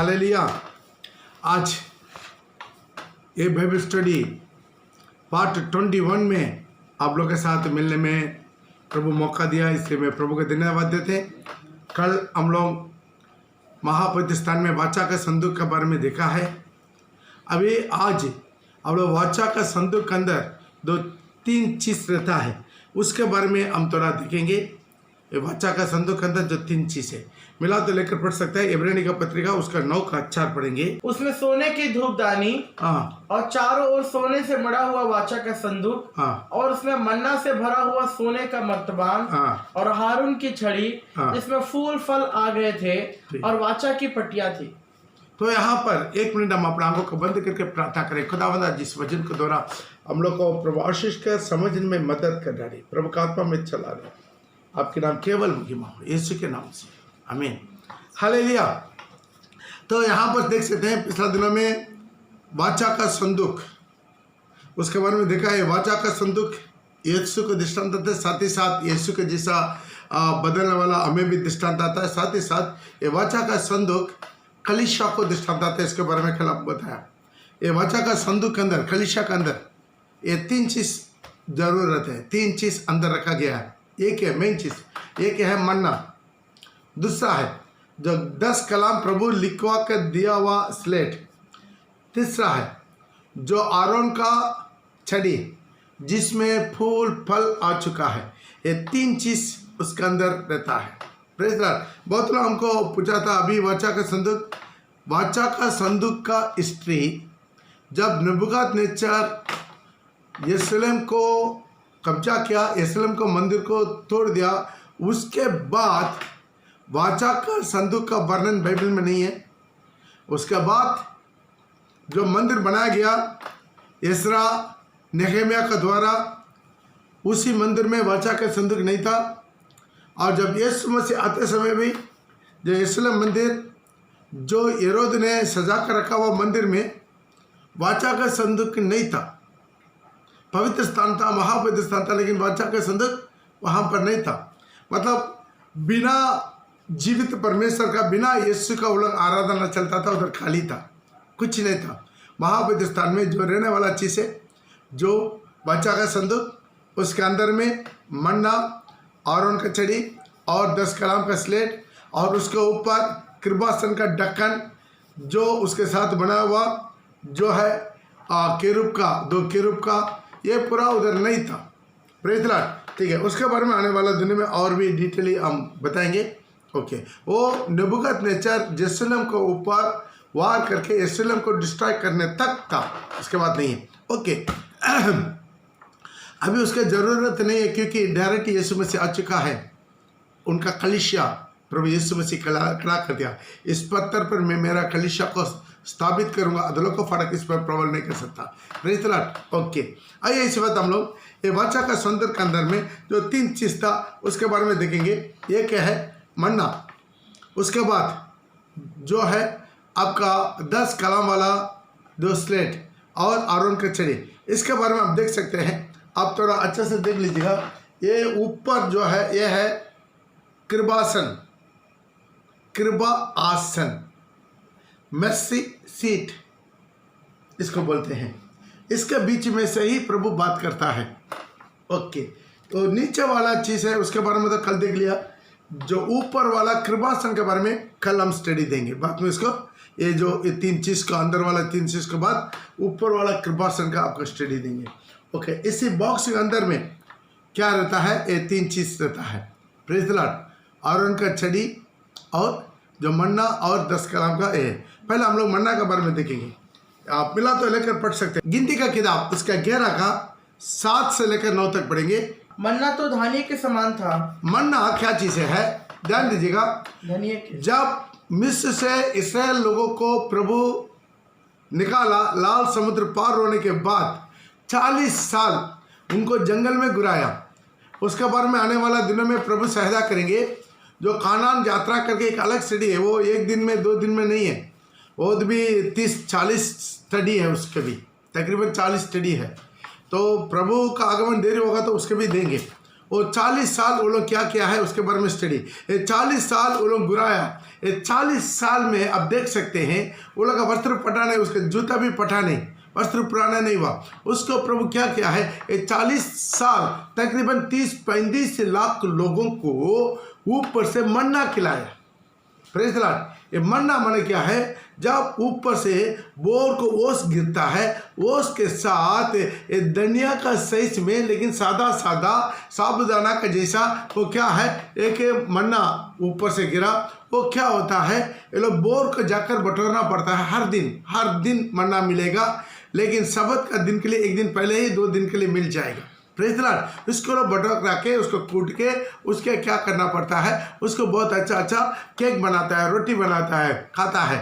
Hallelujah. आज ये Bible study part 21 में आप लोग के साथ मिलने में प्रभु मौका दिया, इसलिए मैं प्रभु को धन्यवाद देते। कल हम लोग महापवित्र स्थान में वाचा का संदूक के बारे में देखा है। अभी आज हम लोग वाचा का संदूक के अंदर 2-3 चीज रहता है, उसके बारे में हम थोड़ा देखेंगे। वाचा का संदूक के अंदर जो 3 चीज है, मिला तो लेकर पढ़ सकता है। इब्रानी का पत्रिका उसका 9 का 4 पढ़ेंगे। उसमें सोने की धूपदानी और चारों ओर सोने से मढ़ा हुआ वाचा का संदूक और उसमें मन्ना से भरा हुआ सोने का मर्तबान और हारून की छड़ी जिसमें फूल फल आ गए थे और वाचा की पट्टियां थी। तो यहाँ पर 1 मिनट हम अपने आंखों को बंद करके प्रार्थना करें। खुदावंदा, जिस वचन के द्वारा हम लोग को प्रभु आशीष कर समझने में मदद कर रहे, प्रभु का आत्मा में चला रहे, आपके नाम केवल महिमा हो, यीशु के नाम से, आमीन। हालेलुया। तो यहाँ पर देख सकते हैं पिछले दिनों में वाचा का संदूक, उसके बारे में देखा है। वाचा का संदूक यीशु को दृष्टांत आता है, साथ ही साथ यीशु के जैसा बदलने वाला हमें भी दृष्टांत आता है। साथ ही साथ ये वाचा का संदूक कलीसिया को दृष्टांत आता है, इसके बारे में कल आपको बताया। ये वाचा का संदूक के अंदर, कलीसिया के अंदर ये 3 चीज जरूरत है, 3 चीज अंदर रखा गया है। एक है मेन चीज, एक है मन्ना, दूसरा है जो 10 कलाम प्रभु लिखवा कर दिया हुआ स्लेट, तीसरा है जो आरोन का छड़ी जिसमें फूल फल आ चुका है। ये 3 चीज उसके अंदर रहता है। Praise the Lord. बहुत लोग हमको पूछा था अभी वाचा का संदूक का हिस्ट्री, जब नबूकदनेस्सर यरूशलेम को कब्जा किया, यरूशलेम को मंदिर को तोड़ दिया, उसके बाद वाचा का संदूक का वर्णन बाइबल में नहीं है। उसके बाद जो मंदिर बनाया गया एसरा नेहमिया के द्वारा, उसी मंदिर में वाचा का संदूक नहीं था। और जब यीशु मसीह आते समय भी जो यरूशलेम मंदिर जो हेरोद ने सजा कर रखा हुआ मंदिर में वाचा का संदूक नहीं था। पवित्र स्थान था, महापवित्र स्थान था, लेकिन वाचा का संदूक वहाँ पर नहीं था। मतलब बिना जीवित परमेश्वर का, बिना यीशु का उलंग आराधना चलता था, उधर खाली था, कुछ नहीं था। महापवित्र स्थान में जो रहने वाला चीज़ है, जो वाचा का संदूक, उसके अंदर में मन्ना, आरोन का छड़ी और 10 कलाम का स्लेट और उसके ऊपर कृपासन का ढक्कन जो उसके साथ बना हुआ जो है केरूब का, 2 केरूब का, ये पूरा उधर नहीं था। Praise the Lord. ठीक है, उसके बारे में आने वाला दिन में और भी डिटेली हम बताएंगे। ओके, वो नबूकदनेस्सर यरूशलेम को ऊपर वार करके यरूशलेम को डिस्ट्रॉय करने तक था, उसके बाद नहीं है। ओके, अभी उसका ज़रूरत नहीं है क्योंकि डायरेक्ट यीशु मसीह आ चुका है। उनका कलीसिया प्रभु यीशु मसीह खड़ा कर दिया, इस पत्थर पर मैं मेरा कलीसिया को स्थापित करूंगा, अदलों को फर्क इस पर प्रबल नहीं कर सकता। Praise the Lord. ओके, आइए इस बात हम लोग ये वाचा का संदूक के अंदर में जो 3 चीज था उसके बारे में देखेंगे। एक है मन्ना, उसके बाद जो है आपका 10 कलाम वाला 2 स्लेट और आरोन का छड़ी, इसके बारे में आप देख सकते हैं। आप थोड़ा अच्छे से देख लीजिएगा। ये ऊपर जो है ये है कृपासन, कृपा आसन, मर्सी सीट इसको बोलते हैं। इसके बीच में से ही प्रभु बात करता है। ओके, तो नीचे वाला चीज़ है उसके बारे में तो कल देख लिया। जो ऊपर वाला कृपासन के बारे में कल हम स्टडी देंगे। बाद में इसको ये जो 3 चीज़ का अंदर वाला 3 चीज़ के बाद ऊपर वाला कृपासन का आपको स्टडी देंगे। ओके, इसी बॉक्स के अंदर में क्या रहता है? ये 3 चीज़ रहता है। Praise the Lord. आरोन का छड़ी और जो मन्ना और 10 कलाम का है। पहले हम लोग मन्ना के बारे में देखेंगे। आप मिला तो लेकर पढ़ सकते हैं। गिनती का किताब उसका 11 का 7 से लेकर 9 तक पढ़ेंगे। मन्ना तो धान्य के समान था। मन्ना क्या चीज़ है? ध्यान दीजिएगा। धनिया के। जब मिस्र से इस्राएल लोगों को प्रभु निकाला, लाल समुद्र पार होने के बाद 40 साल उनको जंगल में घुराया। उसके बारे में आने वाला दिनों में प्रभु सहायता करेंगे। जो कानान यात्रा करके एक अलग स्टडी है, वो 1 दिन में 2 दिन में नहीं है, वो भी 30-40 स्टडी है, उसके भी तकरीबन 40 स्टडी है। तो प्रभु का आगमन देरी होगा तो उसके भी देंगे। वो 40 साल वो लोग क्या किया है उसके बारे में स्टडी। ये 40 साल वो लोग बुराया, ये 40 साल में आप देख सकते हैं वो लोग का वस्त्र फटा नहीं, उसका जूता भी फटा नहीं, वस्त्र पुराना नहीं हुआ। उसको प्रभु क्या किया है, ये 40 साल तकरीबन 30-35 लाख लोगों को ऊपर से मन्ना खिलाया। Praise the Lord. ये मन्ना माने क्या है, जब ऊपर से बोर को ओस गिरता है, ओस के साथ ये दुनिया का साइज में लेकिन सादा सादा साबुदाना का जैसा वो क्या है, एक मन्ना ऊपर से गिरा। वो क्या होता है, ये लोग बोर को जाकर बटोरना पड़ता है, हर दिन मन्ना मिलेगा, लेकिन सबत का दिन के लिए एक दिन पहले ही 2 दिन के लिए मिल जाएगा। Praise the Lord. उसको लोग बटोर के उसको कूट के उसके क्या करना पड़ता है, उसको बहुत अच्छा केक बनाता है, रोटी बनाता है, खाता है।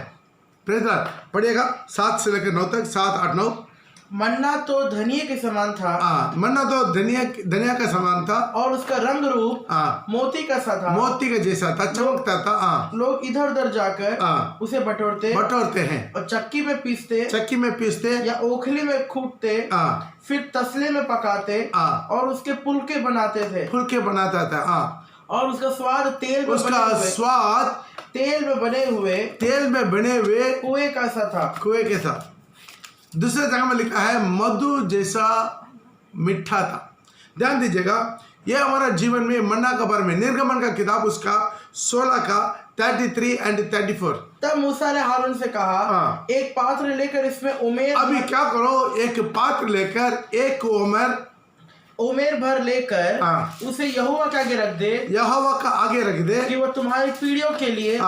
Praise the Lord. पढ़िएगा 7 से लेकर 9 तक, 7, 8, 9। मन्ना तो धनिये के समान था। मन्ना तो धनिया का समान था, और उसका रंग रूप मोती का सा था, मोती का जैसा था, चमकता था। लोग इधर उधर जाकर उसे बटोरते हैं और चक्की में पीसते या ओखली में कूटते, फिर तसले में पकाते और उसके फुलके बनाते था। और उसका स्वाद तेल में बने हुए कुएं का सा था। कुएं के साथ। दूसरे जगह में लिखा है मधु जैसा मीठा था। ध्यान दीजिएगा, यह हमारा जीवन में मन्ना के बारे में निर्गमन का किताब उसका 16 का 33 और 34। तब मूसा ने हारून से कहा, एक पात्र लेकर इसमें उमेर, अभी क्या करो, एक पात्र लेकर एक उमेर भर लेकर उसे यहोवा के आगे रख दे, कि वह तुम्हारी पीढ़ियों के लिए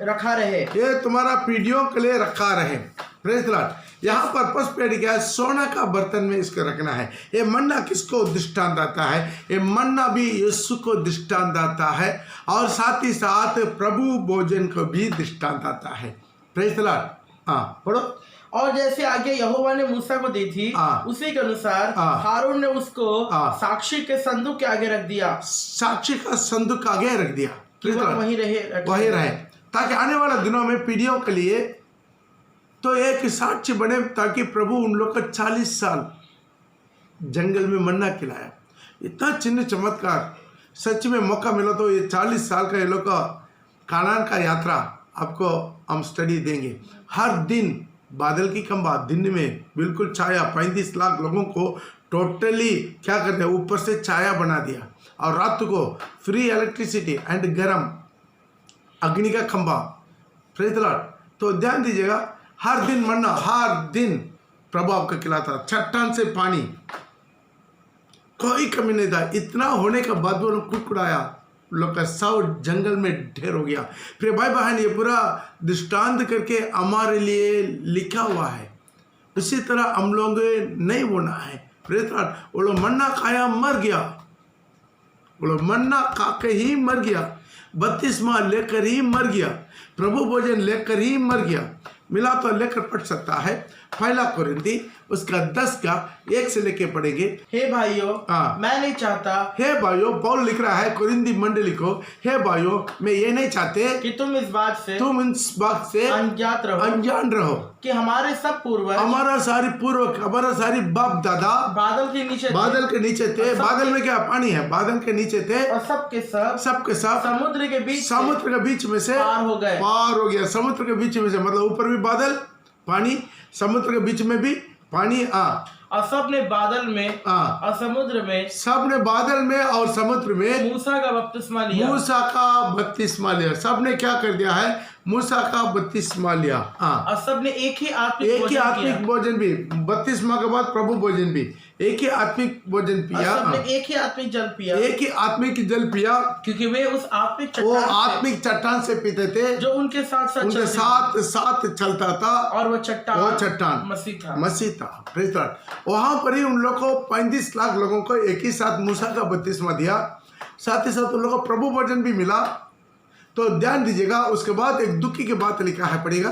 रखा रहे। ये तुम्हारा पीढ़ियों के लिए रखा रहे। Praise the Lord. यहाँ पर पसपेड़ क्या है, सोना का बर्तन में इसको रखना है। ये मन्ना किसको दृष्टांत आता है, ये मन्ना भी यीशु को दृष्टांत आता है, और साथ ही साथ प्रभु भोजन को भी दृष्टांत आता है। Praise the Lord. पढ़ो। और जैसे आगे यहोवा ने मूसा को दी थी, उसी के अनुसार हारून ने उसको साक्षी के संदूक के आगे रख दिया। साक्षी का संदूक आगे रख दिया कि वह वहीं रहे, ताकि आने वाले दिनों में पीढ़ियों के लिए तो एक साक्ष्य बने, ताकि प्रभु उन लोग को 40 साल जंगल में मन्ना खिलाया। इतना चिन्ह चमत्कार, सच में मौका मिला तो ये 40 साल का ये लोग का कानान का यात्रा आपको हम स्टडी देंगे। हर दिन बादल की खंभा, दिन में बिल्कुल छाया, 35 लाख लोगों को टोटली क्या करते हैं, ऊपर से छाया बना दिया, और रात को फ्री इलेक्ट्रिसिटी एंड गर्म अग्नि का खंभा। Praise the Lord. तो ध्यान दीजिएगा, हर दिन मन्ना, हर दिन प्रभु आपको खिलाता, चट्टान से पानी, कोई कमी नहीं था। इतना होने के बाद वो लोग कुड़कुड़ाया, लोग का सब जंगल में ढेर हो गया। फिर भाई बहन, ये पूरा दृष्टांत करके हमारे लिए लिखा हुआ है। इसी तरह हम लोग नहीं होना है। Praise the Lord. वो लोग मन्ना खाया, मर गया, वो लोग मन्ना खा के ही मर गया, बपतिस्मा लेकर ही मर गया, प्रभु भोजन लेकर ही मर गया। मिला तो लेकर पढ़ सकता है, पहला कोरिन्थी उसका 10 का 1 से लेके पढ़ेंगे। हे भाइयों, मैं नहीं चाहता, हे भाइयों, पौल लिख रहा है कोरिन्थी मंडली को, हे भाइयों, मैं ये नहीं चाहते कि तुम इस बात से अनजान रहो कि हमारे सब पूर्वज, हमारा सारी बाप दादा बादल के नीचे थे। बादल में क्या पानी है, बादल के नीचे थे, और सबके सब समुद्र के बीच में से पार हो गया। समुद्र के बीच में से मतलब ऊपर भी बादल, पानी, समुद्र के बीच में भी पानी। और सब ने बादल में और समुद्र में, और समुद्र में मूसा का बपतिस्मा लिया। सब ने क्या कर दिया है, मूसा का बपतिस्मा लिया। और सब ने एक ही आत्मिक भोजन भी, बपतिस्मा के बाद प्रभु भोजन भी, एक ही आत्मिक भोजन पिया। सबने एक ही आत्मिक जल पिया, क्योंकि वे उस आत्मिक चट्टान से पीते थे, जो उनके साथ चलता था, और वो चट्टान मसीह था। Praise the Lord. वहां पर ही उन लोगों को 35 लाख लोगों को एक ही साथ मूसा का बपतिस्मा दिया, साथ ही साथ उन लोगों को प्रभु भोजन भी मिला। तो ध्यान दीजिएगा, उसके बाद एक दुखी की बात लिखा है, पढ़िएगा।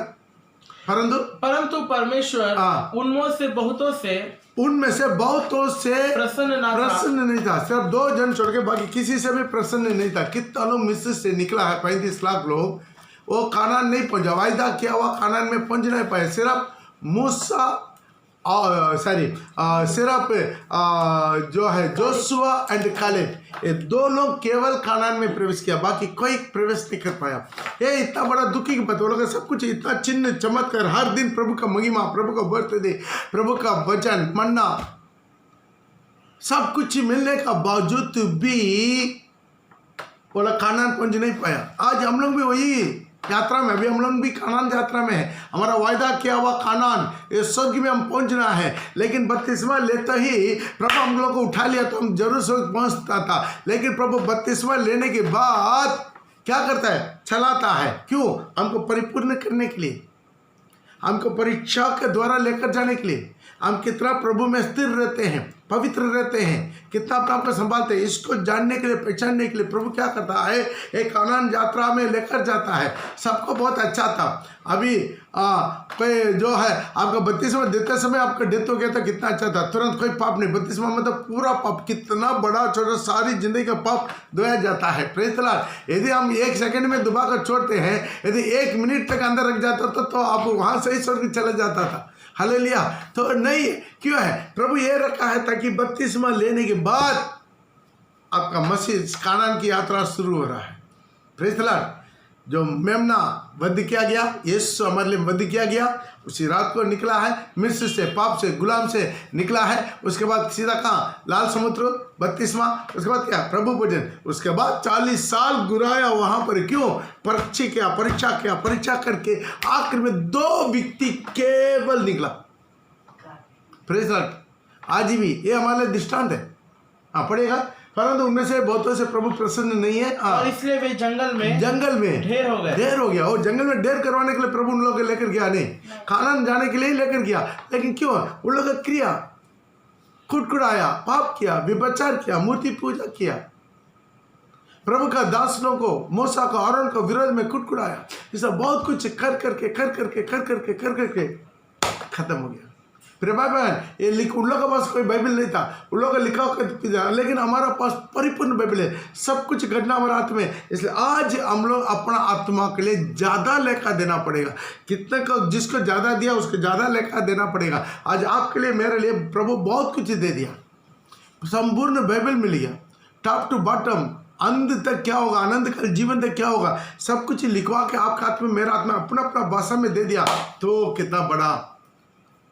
परंतु परमेश्वर उनमें से बहुतों से प्रसन्न नहीं था। सिर्फ 2 जन छोड़ के बाकी किसी से भी प्रसन्न नहीं था। कितना लोग मिस्र से निकला है, 35 लाख लोग, वो कानान नहीं पहुंचा, वायदा किया हुआ कानान में पहुंच नहीं पाए। सिर्फ मूसा सिर्फ जो है जोशुआ एंड कालेब, ये दो लोग केवल कानान में प्रवेश किया, बाकी कोई प्रवेश नहीं कर पाया। ये इतना बड़ा दुखी की बात, वो लोग सब कुछ इतना चिन्ह चमत्कार, हर दिन प्रभु का महिमा, प्रभु का बर्थडे, प्रभु का वचन, मन्ना, सब कुछ मिलने का बावजूद भी वो लोग कानान पहुंच नहीं पाया। आज हम लोग भी वही यात्रा में, अभी हम लोग भी कानान यात्रा में है। हमारा वायदा किया हुआ कानान, इस स्वर्ग में हम पहुंचना है, लेकिन बपतिस्मा लेते ही प्रभु हम लोग को उठा लिया तो हम जरूर स्वर्ग पहुंचता था। लेकिन प्रभु बपतिस्मा लेने के बाद क्या करता है? चलाता है। क्यों? हमको परिपूर्ण करने के लिए, हमको परीक्षा के द्वारा लेकर जाने के लिए। हम कितना प्रभु में स्थिर रहते हैं, पवित्र रहते हैं, कितना अपने आप को संभालते हैं, इसको जानने के लिए, पहचानने के लिए प्रभु क्या करता है? एक कानान यात्रा में लेकर जाता है। सबको बहुत अच्छा था। अभी कोई जो है आपका बपतिस्मा देते समय आपका डेथ हो गया था, कितना अच्छा था, तुरंत कोई पाप नहीं। बपतिस्मा मतलब पूरा पाप, कितना बड़ा छोटा सारी जिंदगी का पाप धोया जाता है। Praise the Lord. यदि हम 1 सेकंड में दबा कर छोड़ते हैं, यदि 1 मिनट तक अंदर रख जाता था तो आप वहाँ से ही स्वर्ग चला जाता था। हालेलुया। तो नहीं, क्यों है? प्रभु ये रखा है ताकि बपतिस्मा लेने के बाद आपका मसीह कानान की यात्रा शुरू हो रहा है। Praise the Lord. जो मेमना वध किया गया, यीशु हमारे लिए वध किया गया, उसी रात को निकला है, मिस्र से, पाप से, गुलाम से निकला है। उसके बाद सीधा कहाँ? लाल समुद्र, बपतिस्मा, उसके बाद क्या? प्रभु भोजन। उसके बाद 40 साल गुराया वहाँ पर। क्यों? परीक्षा करके आखिर में 2 व्यक्ति केवल निकला। Praise the Lord. आज भी ये हमारे लिए दृष्टांत है। पढ़ेगा, परंतु उनमें से बहुतों से प्रभु प्रसन्न नहीं है, और इसलिए वे जंगल में ढेर हो गया। और जंगल में ढेर करवाने के लिए प्रभु उन लोगों को लेकर गया नहीं, कानान जाने के लिए लेकर गया। लेकिन क्यों? उन लोगों का क्रिया, कुड़कुड़ाया, पाप किया, व्यभिचार किया, मूर्ति पूजा किया, प्रभु का दासों को, मूसा को, आरोन को विरोध में कुड़कुड़ाया। ये सब बहुत कुछ कर करके खत्म हो गया। फिर भाई बहन, ये उन लोगों के पास कोई बाइबल नहीं था, उन लोगों का लिखा हुआ, लेकिन हमारा पास परिपूर्ण बाइबल है, सब कुछ घटना हमारे हाथ में। इसलिए आज हम लोग अपना आत्मा के लिए ज़्यादा लेखा देना पड़ेगा। कितने को जिसको ज़्यादा दिया उसको ज़्यादा लेखा देना पड़ेगा। आज आपके लिए, मेरे लिए प्रभु बहुत कुछ दे दिया, संपूर्ण बाइबल मिल गया, टॉप टू बॉटम, अंत तक क्या होगा, आनंद का जीवन तक क्या होगा, सब कुछ लिखवा के आपके हाथ में, मेरे हाथ में, अपना अपना भाषा में दे दिया। तो कितना बड़ा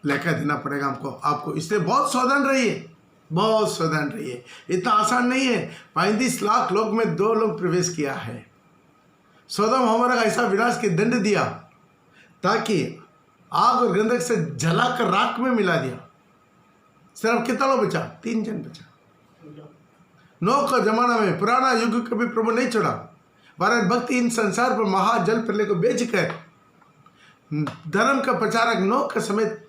लेखा देना पड़ेगा हमको, आपको। इसलिए बहुत सावधान रहिए, बहुत सावधान रहिए। इतना आसान नहीं है। 35 लाख लोग में 2 लोग प्रवेश किया है। सोदम हमारा का ऐसा विनाश के दंड दिया ताकि आग और गंधक से जलाकर राख में मिला दिया। सिर्फ कितना लोग बचा? 3 जन बचा। नोह का जमाना में, पुराना युग कभी प्रभु नहीं छोड़ा। भारत भक्ति इन संसार पर महाजल प्रलय को बेचकर धर्म का प्रचारक नोह का समेत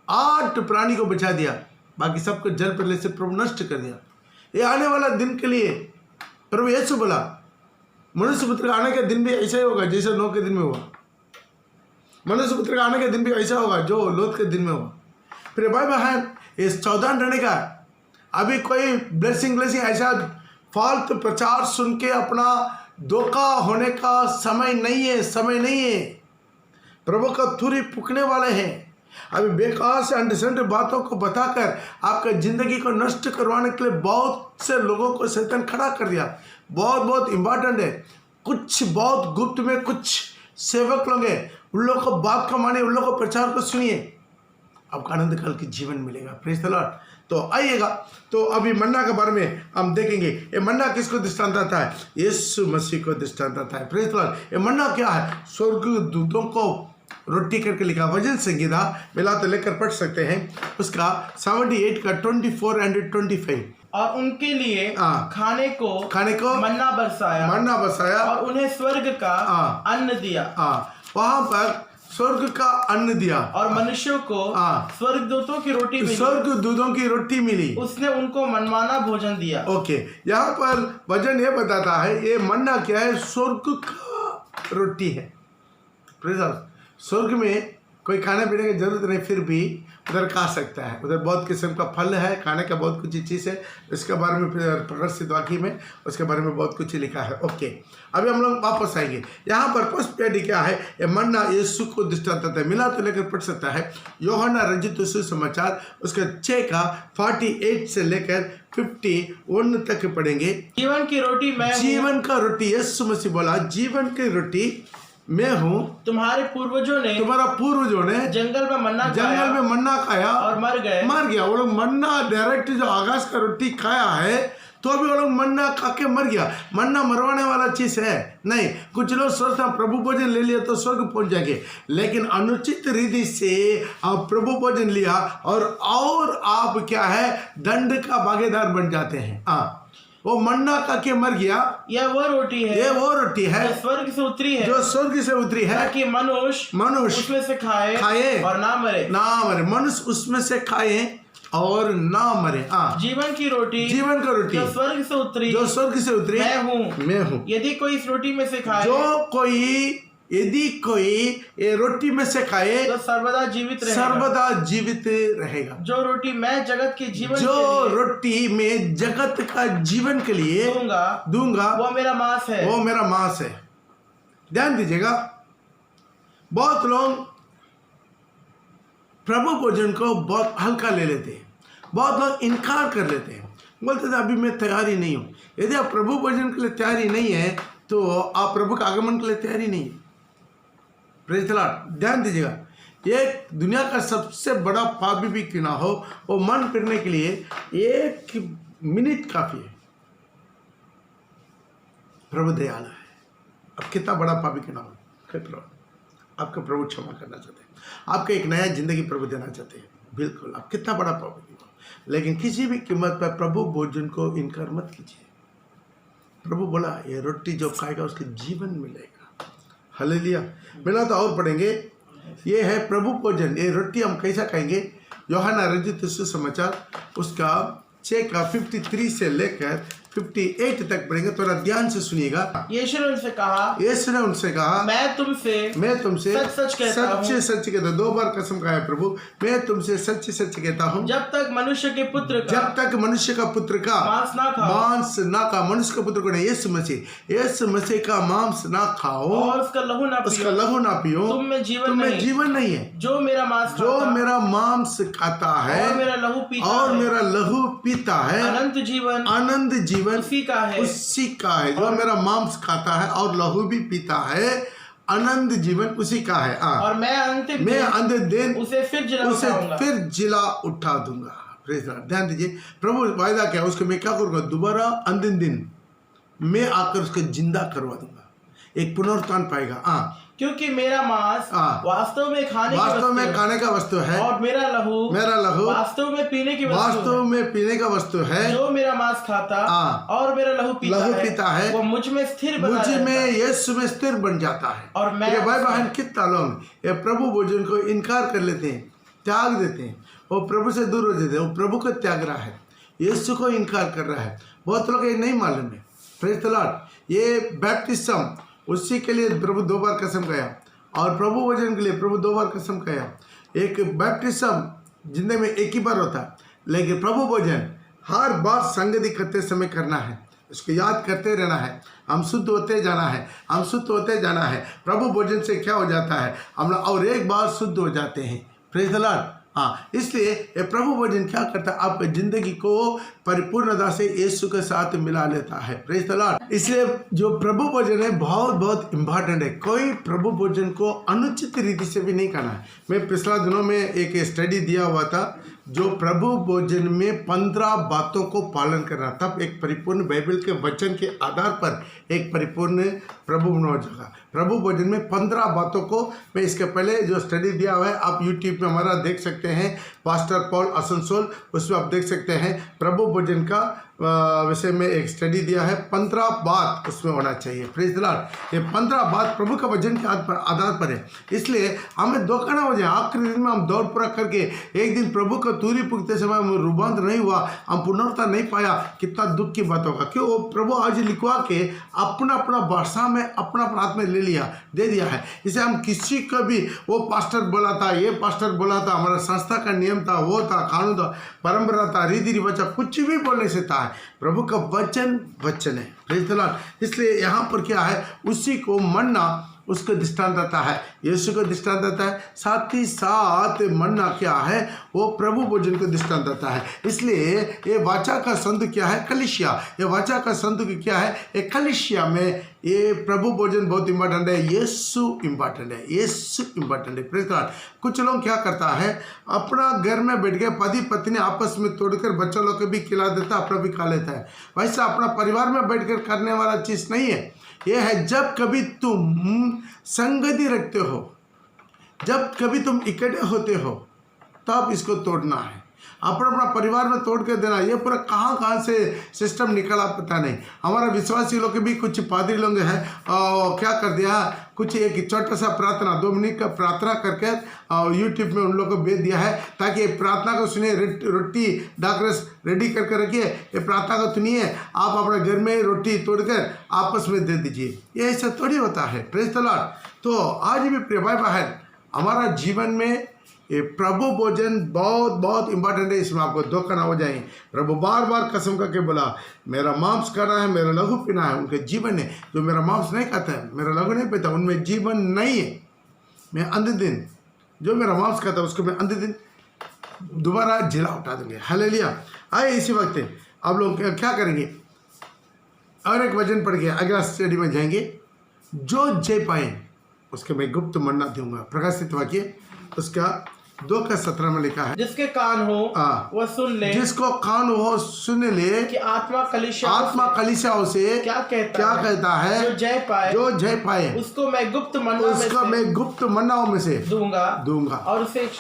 8 प्राणी को बचा दिया, बाकी सबको जल प्रलय से प्रभु नष्ट कर दिया। ये आने वाला दिन के लिए प्रभु यीशु बोला, मनुष्य पुत्र का आने का दिन भी ऐसा ही होगा जैसे नोह के दिन में हुआ। मनुष्य पुत्र का आने का दिन भी ऐसा होगा जो लोथ के दिन में हुआ। फिर भाई बहन, ये सावधान रहने का। अभी कोई ब्लेसिंग ऐसा फालतू प्रचार सुन के अपना धोखा होने का समय नहीं है। प्रभु का थुरी फूकने वाले हैं। अभी बेकार से अंडरस्टैंड बातों को बताकर आपका जिंदगी को नष्ट करवाने के लिए बहुत से लोगों को शैतान खड़ा कर दिया। बहुत इम्पोर्टेंट है। कुछ बहुत गुप्त में कुछ सेवक लोग हैं, उन लोगों को बात को मानिए, उन लोगों को प्रचार को सुनिए, आपका आनंद काल की जीवन मिलेगा। Praise the Lord. तो आइएगा, तो अभी मन्ना के बारे में हम देखेंगे। ये मन्ना किसको दृष्टांत आता है? यीशु मसीह को दृष्टांत आता है। Praise the Lord. ये मन्ना क्या है? स्वर्गदूतों को रोटी करके लिखा। वचन संहिता मिला तो लेकर पढ़ सकते हैं, उसका 78 का 24 और 25। और उनके लिए खाने को मन्ना बरसाया और उन्हें स्वर्ग का अन्न दिया। वहां पर स्वर्ग का अन्न दिया और मनुष्यों को स्वर्गदूतों की रोटी मिली। उसने उनको मनमाना भोजन दिया। ओके, यहाँ पर वचन ये बताता है, ये मन्ना क्या है? स्वर्ग का रोटी है। स्वर्ग में कोई खाने पीने की जरूरत नहीं, फिर भी उधर खा सकता है। उधर बहुत किस्म का फल है, खाने का बहुत कुछ चीज़ है, इसके बारे में प्रकाशित वाक्य में उसके बारे में बहुत कुछ लिखा है। ओके, अभी हम लोग वापस आएंगे। यहाँ पर फर्स्ट पेडी क्या है? ये मन्ना यीशु को दृष्टांत है। मिला तो लेकर पढ़ सकता है यूहन्ना रचित सुसमाचार उसका 6 का 48 से लेकर 51 तक पढ़ेंगे। जीवन की रोटी मैं हूँ। जीवन का रोटी, यीशु मसीह बोला जीवन की रोटी मैं हूँ। तुम्हारे पूर्वजों ने जंगल में मन्ना खाया और मर गया। वो लोग मन्ना डायरेक्ट जो आकाश का रोटी खाया है तो अभी वो लोग मन्ना खा के मर गया। मन्ना मरवाने वाला चीज है नहीं। कुछ लोग सोचते हैं प्रभु भोजन ले लिया तो स्वर्ग पहुंच जाएंगे, लेकिन अनुचित रीति से आप प्रभु भोजन लिया और आप क्या है, दंड का भागीदार बन जाते हैं। वो मन्ना खा के मर गया। यह वो रोटी है जो स्वर्ग से उतरी है ताकि मनुष्य उसमें से खाए और ना मरे। मनुष्य उसमें से खाए और ना मरे। जीवन का रोटी जो स्वर्ग से उतरी मैं हूँ। यदि कोई इस रोटी में से खाए, यदि कोई ये रोटी में से खाए तो सर्वदा जीवित रहेगा। जो रोटी मैं जगत के जीवन के लिए दूंगा वो मेरा मांस है। ध्यान दीजिएगा, बहुत लोग प्रभु भोजन को बहुत हल्का ले लेते हैं, बहुत लोग इनकार कर लेते हैं, बोलते थे अभी मैं तैयारी नहीं हूँ। यदि आप प्रभु भोजन के लिए तैयारी नहीं है तो आप प्रभु के आगमन के लिए तैयारी नहीं है। Praise the Lord. ध्यान दीजिएगा, ये दुनिया का सबसे बड़ा पापी भी क्यों ना हो, वो मन फिरने के लिए 1 मिनट काफी है। प्रभु दयालु है। अब कितना बड़ा पापी क्यों ना हो, आपका प्रभु क्षमा करना चाहते हैं, आपको एक नया जिंदगी प्रभु देना चाहते हैं। बिल्कुल, आप कितना बड़ा पापी क्यों ना हो, लेकिन किसी भी कीमत पर प्रभु भोजन को इनकार मत कीजिए। प्रभु बोला ये रोटी जो खाएगा उसके जीवन मिलेगा। हालेलुया। मिला तो और पढ़ेंगे, ये है प्रभु भोजन। ये रोटी हम कैसा खाएंगे? यूहन्ना रचित सुसमाचार उसका 6 का 53 से लेकर 58 तक पढ़ेंगे। थोड़ा ध्यान से सुनिएगा। यीशु ने उनसे कहा मैं तुमसे सच कहता हूँ। 2 बार कसम खाया प्रभु, मैं तुमसे सच कहता हूँ, जब तक मनुष्य का पुत्र का मांस ना खाओ, मनुष्य का पुत्र को नहीं, यीशु मसीह का मांस ना खाओ और उसका लहू ना पियो, तुम में जीवन नहीं है। जो मेरा मांस खाता है और मेरा लहू पीता है अनंत जीवन उसी का है। जो मेरा मांस खाता है और लहू भी पीता है, अनंत जीवन उसी का है। और मैं अंतिम दिन उसे फिर जिला उठा दूंगा। ध्यान दीजिए, प्रभु वायदा क्या, उसको मैं क्या करूंगा? दोबारा अंतिम दिन मैं आकर उसको जिंदा करवा दूंगा, एक पुनरुत्थान पाएगा। क्योंकि मेरा मांस वास्तव में खाने का वस्तु है और मेरा लहू वास्तव में पीने का वस्तु है। जो मेरा मांस खाता और मेरा लहू पीता है वो मुझ में यीशु में स्थिर बन जाता है। और मैं भाई बहन कितना लोग ये प्रभु भोजन को इनकार कर लेते हैं, त्याग देते हैं, वो प्रभु से दूर हो जाते हैं। वो प्रभु को त्याग रहा है, यीशु को इनकार कर रहा है। बहुत लोग ये नहीं मालूम है। Praise the Lord. ये बैप्टिज्म उसी के लिए प्रभु 2 बार कसम खाया और प्रभु भोजन के लिए प्रभु 2 बार कसम खाया। एक बैप्टिज्म जिंदगी में एक ही बार होता है, लेकिन प्रभु भोजन हर बार संगति करते समय करना है, उसको याद करते रहना है। हम शुद्ध होते जाना है। प्रभु भोजन से क्या हो जाता है, हम लोग और एक बार शुद्ध हो जाते हैं। Praise the Lord. इसलिए ये प्रभु भोजन क्या करता है, आपकी जिंदगी को परिपूर्णता से यीशु के साथ मिला लेता है। Praise the Lord. इसलिए जो प्रभु भोजन है बहुत इंपॉर्टेंट है। कोई प्रभु भोजन को अनुचित रीति से भी नहीं करना है। मैं पिछला दिनों में एक स्टडी दिया हुआ था, जो प्रभु भोजन में 15 बातों को पालन करना, तब एक परिपूर्ण बाइबल के वचन के आधार पर एक परिपूर्ण प्रभु भोजन हो जाएगा। प्रभु भोजन में 15 बातों को मैं इसके पहले जो स्टडी दिया हुआ है आप यूट्यूब में हमारा देख सकते हैं, पास्टर पॉल असनसोल, उसमें आप देख सकते हैं प्रभु भोजन का विषय में एक स्टडी दिया है। 15 बात उसमें होना चाहिए। Praise the Lord. ये 15 बात प्रभु का वचन के आधार पर है, इसलिए हमें धोखा ना हो जाए। आखिरी दिन में हम दौड़ पूरा करके एक दिन प्रभु को तूरी पुगते समय हम रूपांतर नहीं हुआ, हम पुनरुत्था नहीं पाया, कितना दुख की बात होगा। क्यों? वो प्रभु आज लिखवा के अपना अपना भाषा में अपना अपना हाथ में ले लिया, दे दिया है। इसे हम किसी को भी वो पास्टर बोला था, ये पास्टर बोला था, हमारा संस्था का नियम था, वो था, कानून था, परंपरा था, रीति रिवाज, कुछ भी बोल नहीं सकता है। प्रभु का वचन वचन है। Praise the Lord. इसलिए यहाँ पर क्या है, उसी को मन्ना उसको दृष्टांत देता है, यीशु को दृष्टांत देता है, साथ ही साथ मन्ना क्या है, वो प्रभु भोजन को दृष्टांत देता है। इसलिए ये वाचा का संदूक क्या है, कलीसिया। ये वाचा का संदूक क्या है, एक कलीसिया में ये प्रभु भोजन बहुत इंपॉर्टेंट है, यीशु इंपॉर्टेंट है, यीशु इंपॉर्टेंट है। Praise the Lord. कुछ लोग क्या करता है, अपना घर में बैठ के पति पत्नी आपस में तोड़कर बच्चों लोग को भी खिला देता है, अपना भी खा लेता है। वैसा अपना परिवार में बैठकर करने वाला चीज़ नहीं है। यह है जब कभी तुम संगति रखते हो, जब कभी तुम इकट्ठे होते हो, तब इसको तोड़ना है। अपना अपना परिवार में तोड़ के देना, ये पूरा कहाँ से सिस्टम निकला पता नहीं। हमारा विश्वासी लोग भी कुछ पादरी लोग हैं, क्या कर दिया, कुछ एक छोटा सा प्रार्थना 2 मिनट का प्रार्थना करके यूट्यूब में उन लोगों को भेज दिया है, ताकि प्रार्थना को सुनिए, रोटी डाकरस रेडी करके रखिए, ये प्रार्थना को सुनिए, आप अपने घर में रोटी तोड़कर आपस में दे दीजिए। ये ऐसा थोड़ी होता है। Praise the Lord. तो आज भी प्रिय भाई बहन, हमारा जीवन में ये प्रभु भोजन बहुत बहुत इंपॉर्टेंट है। इसमें आपको धोखा ना हो जाए। प्रभु बार बार कसम करके बोला, मेरा मांस खाना है, मेरा लहू पीना है। उनके जीवन है, जो मेरा मांस नहीं खाता है, मेरा लहू नहीं पीता, उनमें जीवन नहीं है। मैं अंधे दिन जो मेरा मांस खाता है उसको मैं अंधे दिन दोबारा जिला उठा देंगे। हालेलुया। आइए इसी वक्त आप लोग क्या करेंगे, और एक वचन पढ़ के अगला स्टडी में जाएंगे। जो जय पाए उसके मैं गुप्त मन्ना दूंगा। प्रकाशित वाक्य उसका 2:17 में लिखा है, जिसके कान हो वह सुन ले, जिसको कान हो सुन ले कि आत्मा कलीसियाओं से क्या कहता है। जो जय पाए उसको मैं गुप्त मन्नाओं में से दूंगा और उसे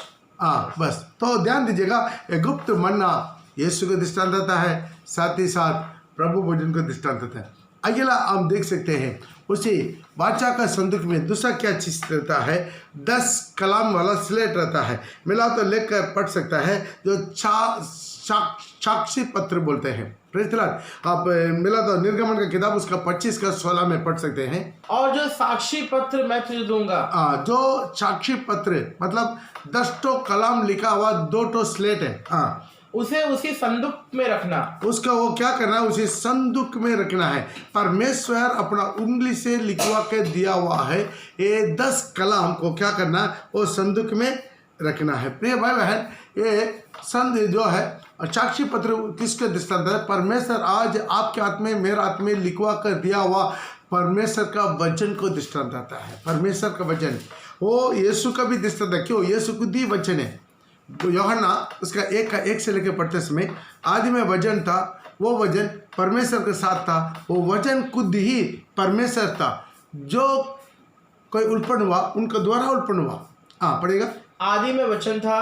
बस। तो ध्यान दीजिएगा, ये गुप्त मन्ना यीशु को दृष्टांत देता है, साथ ही साथ प्रभु भोजन को दृष्टांत देता है। अगला हम देख सकते हैं, उसी वाचा का संदूक में दूसरा क्या चीज रहता है, 10 कलाम वाला स्लेट रहता है। मिला तो लेकर पढ़ सकता है, जो साक्षी पत्र बोलते हैं। Praise the Lord. आप मिला तो निर्गमन का किताब उसका 25 का 16 में पढ़ सकते हैं। और जो साक्षी पत्र मैं तुझे दूंगा, जो साक्षी पत्र मतलब 10 कलाम लिखा हुआ 2 स्लेट है, उसे उसी संदूक में रखना। उसका वो क्या करना है, उसी संदूक में रखना है। परमेश्वर अपना उंगली से लिखवा के दिया हुआ है। ये 10 कलाम को क्या करना, वो संदूक में रखना है। प्रिय भाई बहन, ये संद जो है साक्षी पत्र किसके दृष्टांत है, परमेश्वर आज आपके हाथ में मेरे हाथ में लिखवा कर दिया हुआ परमेश्वर का वचन को दृष्टांत आता है। परमेश्वर का वचन वो यीशु का भी दृष्टांत है। क्यों? यीशु खुद ही वचन है। यूहन्ना उसका 1 से लेकर पढ़ते समय, आदि में वचन था, वो वचन परमेश्वर के साथ था, वो वचन खुद ही परमेश्वर था, जो कोई उत्पन्न हुआ उनके द्वारा उत्पन्न हुआ। पढ़ेगा, आदि में वचन था,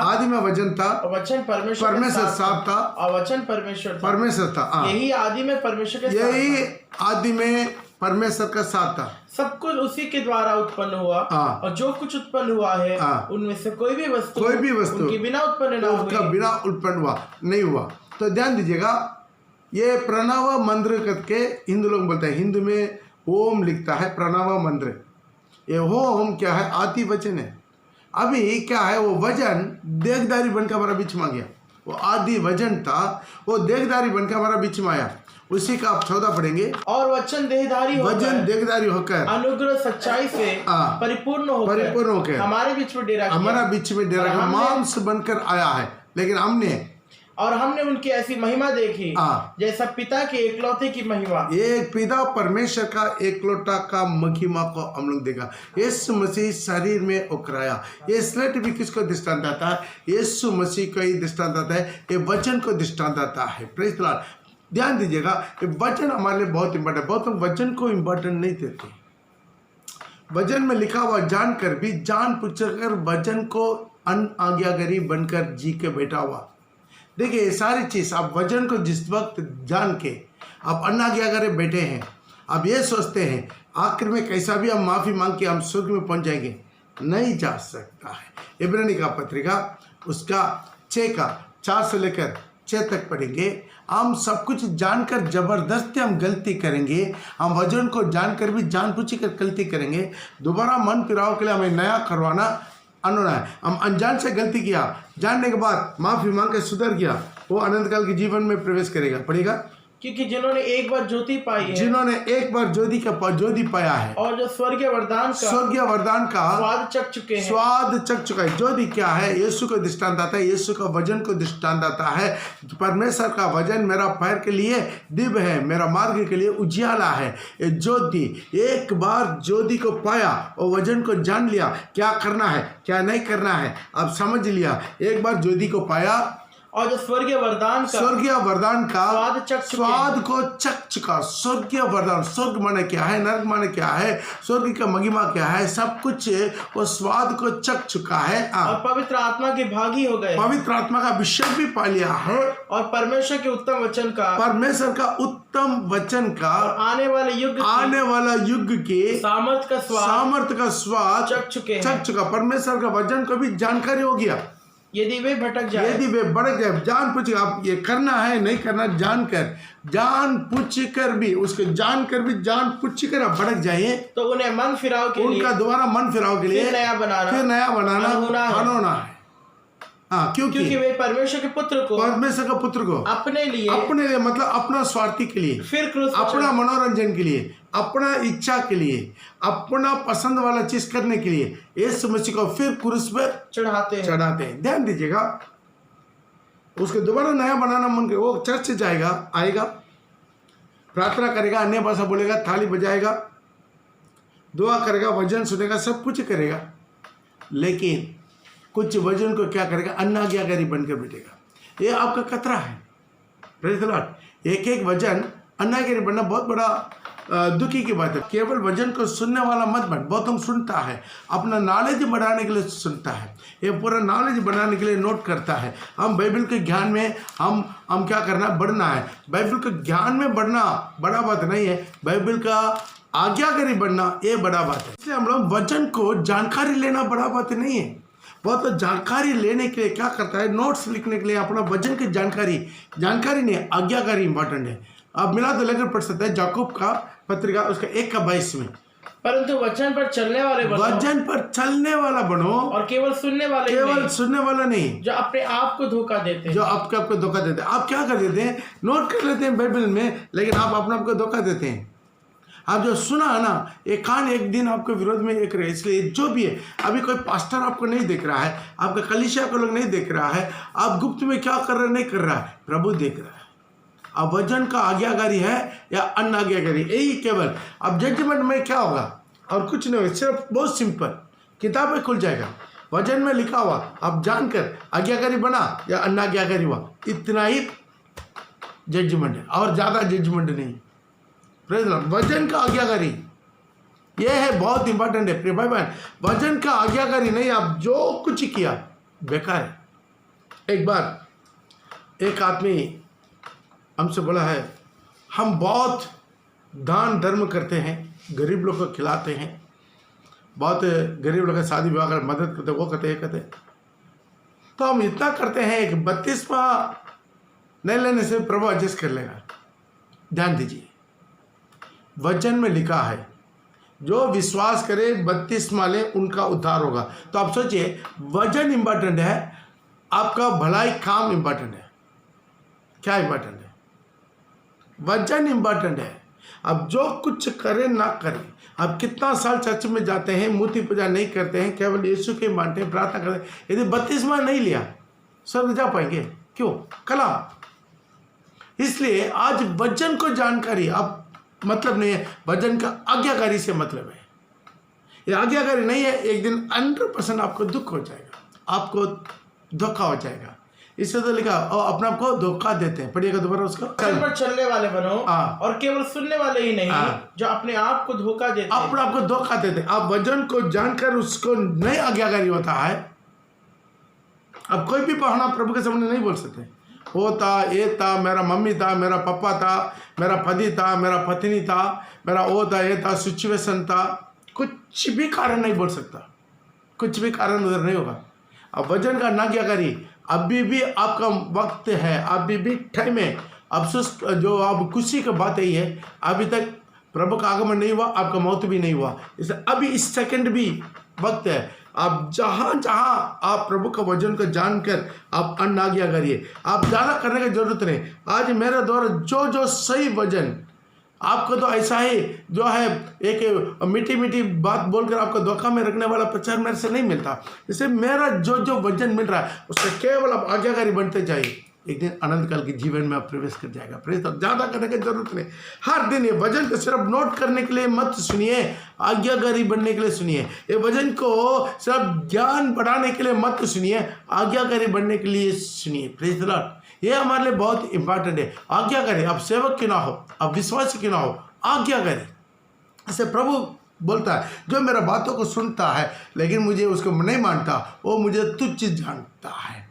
वचन परमेश्वर साथ था, और वचन परमेश्वर था। यही आदि में परमेश्वर का साथ था। सब कुछ उसी के द्वारा उत्पन्न हुआ, और जो कुछ उत्पन्न हुआ है उनमें से कोई भी वस्तु उनके बिना उत्पन्न नहीं हुआ। तो ध्यान दीजिएगा, ये प्रणव मंत्र करके हिंदू लोग बोलते हैं। हिंदू में ओम लिखता है, प्रणव मंत्र। ये ओम क्या है, आदि वचन है। अभी क्या है, वो वजन देहधारी बनकर हमारा बीच में आ गया। वो आदि वजन था, वो देहधारी बनकर हमारा बीच में आया। उसी का आप 14 पढ़ेंगे। और वचन देहधारी होकर अनुग्रह सच्चाई से परिपूर्ण होकर हमारे बीच में डेरा मांस बनकर आया है। लेकिन हमने उनकी ऐसी महिमा देखी, जैसा पिता के एकलौते की महिमा। एक पिता परमेश्वर का एकलौता का महिमा को हम लोग देखा। यीशु मसीह शरीर में उकराया। ये स्लेट भी किसको दृष्टांत आता है, यीशु मसीह का ही दृष्टांत आता है। ये वचन को दृष्टांत आता है। Praise the Lord. ध्यान दीजिएगा, ये वचन हमारे लिए बहुत इंपॉर्टेंट। बहुत लोग वचन को इंपॉर्टेंट नहीं देते। वचन में लिखा हुआ जानकर भी जान पूछकर वचन को आज्ञाकारी बनकर जी के बैठा हुआ। देखिए ये सारी चीज आप वचन को जिस वक्त जान के आप अनाज्ञा करे बैठे हैं, आप ये सोचते हैं आखिर में कैसा भी हम माफी मांग के हम स्वर्ग में पहुंच जाएंगे, नहीं जा सकता है। इब्रानी का पत्रिका उसका 4 से लेकर 6 तक पढ़ेंगे। हम सब कुछ जानकर जबरदस्ती हम गलती करेंगे, हम वजन को जानकर भी जानबूझ कर गलती करेंगे। दोबारा मन फिराव के लिए हमें नया करवाना अनोना है। हम अनजान से गलती किया, जानने के बाद माफी मांग के सुधर गया, वो अनंत काल के जीवन में प्रवेश करेगा। पढ़ेगा क्योंकि जिन्होंने एक बार ज्योति पाई है, जिन्होंने एक बार ज्योति पाया है और जो स्वर्गीय वरदान का स्वाद चख चुके हैं। स्वाद चख चुका है। ज्योति क्या है? यीशु को दृष्टांत आता है, यीशु का वजन को दृष्टांत आता है। परमेश्वर का वजन मेरा पैर के लिए दिव्य है, मेरा मार्ग के लिए उजियाला है। ये ज्योति, एक बार ज्योति को पाया और वजन को जान लिया, क्या करना है क्या नहीं करना है अब समझ लिया। एक बार ज्योति को पाया और जो स्वर्गीय वरदान का स्वाद को चख चुका। स्वर्गीय वरदान, स्वर्ग माने क्या है, नरक माने क्या है, स्वर्ग का महिमा क्या है, सब कुछ वो स्वाद को चख चुका है और पवित्र आत्मा के भागी हो गए, पवित्र आत्मा का अभिषेक भी पा लिया है और परमेश्वर के उत्तम वचन का और आने वाला युग के सामर्थ का स्वाद चख चुका। परमेश्वर का वचन को भी जानकारी हो गया। यदि वे भटक जाए, जान पूछ आप ये करना है नहीं करना, जान पूछ कर भी उसको जान पूछ कर आप भटक जाइए तो उन्हें मन फिराव के उनका दोबारा मन फिराव के लिए फिर नया बनाना होना है। हाँ, क्योंकि वे परमेश्वर के पुत्र को अपने लिए मतलब अपना स्वार्थी के लिए, फिर अपना मनोरंजन के लिए, अपना इच्छा के लिए, अपना पसंद वाला चीज करने के लिए यीशु मसीह को फिर क्रूस पर चढ़ाते हैं। ध्यान दीजिएगा, उसको दोबारा नया बनाना मन के, वो चर्च जाएगा, आएगा, प्रार्थना करेगा, अन्य भाषा बोलेगा, थाली बजाएगा, दुआ करेगा, वचन सुनेगा, सब कुछ करेगा, लेकिन कुछ वचन को क्या करेगा? अनाज्ञाकारी बनकर बैठेगा। ये आपका खतरा है। Praise the Lord. एक वचन अनाज्ञाकारी बनना बहुत बड़ा दुखी की बात है। केवल वचन को सुनने वाला मत बन। बहुत हम सुनता है, अपना नॉलेज बढ़ाने के लिए सुनता है, ये पूरा नॉलेज बढ़ाने के लिए नोट करता है। हम बाइबल के ज्ञान में हम क्या करना? बढ़ना है। बाइबल के ज्ञान में बढ़ना बड़ा बात नहीं है, बाइबल का आज्ञाकारी बनना ये बड़ा बात है। इसलिए हम लोग वचन को जानकारी लेना बड़ा बात नहीं है। बहुत तो जानकारी लेने के लिए क्या करता है? नोट्स लिखने के लिए अपना वचन की जानकारी नहीं, आज्ञाकारी इंपॉर्टेंट है। आप मिला तो लेकर पढ़ सकते हैं याकूब का पत्रिका उसका 1:22 में। परंतु वचन पर चलने वाला बनो और केवल सुनने वाला नहीं, जो अपने आप को धोखा देते हैं। आप क्या कर देते हैं? नोट कर लेते हैं बाइबल में, लेकिन आप अपने आप को धोखा देते हैं। आप जो सुना है ना, ये कान एक दिन आपके विरोध में एक रहे। इसलिए जो भी है, अभी कोई पास्टर आपको नहीं देख रहा है, आपका कलीसिया को लोग नहीं देख रहा है, आप गुप्त में क्या कर रहे नहीं कर रहा है, प्रभु देख रहा है। अब वचन का आज्ञाकारी है या अनाज्ञाकारी, यही केवल। अब जजमेंट में क्या होगा? और कुछ नहीं होगा, सिर्फ बहुत सिंपल किताब में खुल जाएगा, वचन में लिखा हुआ, आप जानकर आज्ञाकारी बना या अनाज्ञाकारी हुआ, इतना ही जजमेंट है और ज़्यादा जजमेंट नहीं। वचन का आज्ञाकारी यह है, बहुत इंपॉर्टेंट है प्रिय भाई बहन। वचन का आज्ञाकारी नहीं, आप जो कुछ किया बेकार है। एक बार एक आदमी हमसे बोला है, हम बहुत दान धर्म करते हैं, गरीब लोग को खिलाते हैं, बहुत गरीब लोग का शादी विवाह कर मदद करते, वो कहते तो हम इतना करते हैं कि 32वां नहीं लेने से प्रभु एडजस्ट कर लेगा। ध्यान दीजिए, वचन में लिखा है जो विश्वास करे 32वां ले उनका उद्धार होगा। तो आप सोचिए, वचन इंपॉर्टेंट है, आपका भलाई काम इंपॉर्टेंट है। क्या इंपॉर्टेंट है? वचन इंपॉर्टेंट है। अब जो कुछ करें ना करें, अब कितना साल चर्च में जाते हैं, मूर्ति पूजा नहीं करते हैं, केवल यीशु के मानते हैं, प्रार्थना करते हैं, यदि 32वां नहीं लिया स्वर्ग जा पाएंगे? क्यों? कलम। इसलिए आज वचन को जानकारी अब मतलब नहीं है, वचन का आज्ञाकारी से मतलब है। ये आज्ञाकारी नहीं है, एक दिन 100% आपको दुख हो जाएगा, आपको धोखा हो जाएगा। इससे तो लिखा और अपने आप को धोखा देते हैं। पढ़िएगा दोबारा उसका। पर चलने वाले बनो और केवल सुनने वाले ही नहीं, जो अपने आप को धोखा देते हैं। अपने आप को धोखा देते हैं। आप वचन को जानकर उसको नहीं आज्ञाकारी होता है। अब कोई भी बहाना प्रभु के सामने नहीं बोल सकते, वो था, ये था, मेरा मम्मी था, मेरा पापा था, मेरा पति था, मेरा पत्नी था, मेरा वो था, ये था, सिचुएशन था, कुछ भी कारण नहीं बोल सकता, कुछ भी कारण उधर नहीं होगा। अब वजन का ना क्या करिए, अभी भी आपका वक्त है, अभी भी टाइम है। अफसोस जो आप खुशी की बात यही है, अभी तक प्रभु का आगमन नहीं हुआ, आपका मौत भी नहीं हुआ, इसलिए अभी इस सेकंड भी वक्त है। आप जहाँ जहाँ आप प्रभु का वचन को जानकर आप अन्न आज्ञा करिए, आप ज़्यादा करने की जरूरत नहीं। आज मेरे द्वारा जो जो सही वजन आपको, तो ऐसा ही जो है एक मीठी मीठी बात बोलकर आपको धोखा में रखने वाला प्रचार मेरे से नहीं मिलता। इससे मेरा जो जो वचन मिल रहा है उससे केवल आप आज्ञाकारी बनते जाइए, एक दिन अनंत काल के जीवन में आप प्रवेश कर जाएगा। प्रेस तो ज़्यादा करने की जरूरत नहीं। हर दिन ये वचन को सिर्फ नोट करने के लिए मत सुनिए, आज्ञाकारी बनने के लिए सुनिए। ये वचन को सिर्फ ज्ञान बढ़ाने के लिए मत सुनिए, आज्ञाकारी बनने के लिए सुनिए। प्रेस द लॉर्ड, ये हमारे लिए बहुत इंपॉर्टेंट है। आज्ञाकारी, आप सेवक क्यों ना हो, आप विश्वासी क्यों ना हो, आज्ञाकारी। ऐसे प्रभु बोलता है, जो मेरा बातों को सुनता है लेकिन मुझे उसको नहीं मानता, वो मुझे तुच्छ जानता है।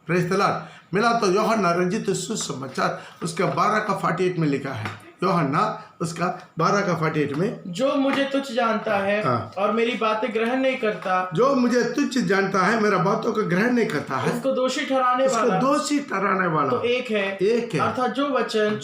Press the Lord. मिला तो यूहन्ना रचित सुसमाचार उसका 12:48 में लिखा है। यूहन्ना उसका 12:48 में, जो मुझे तुच्छ जानता है और मेरी बातें ग्रहण नहीं करता, जो मुझे तुच्छ जानता है, मेरा बातों को ग्रहण नहीं करता है, उसको दोषी ठहराने वाला तो एक है, अर्थात जो वचन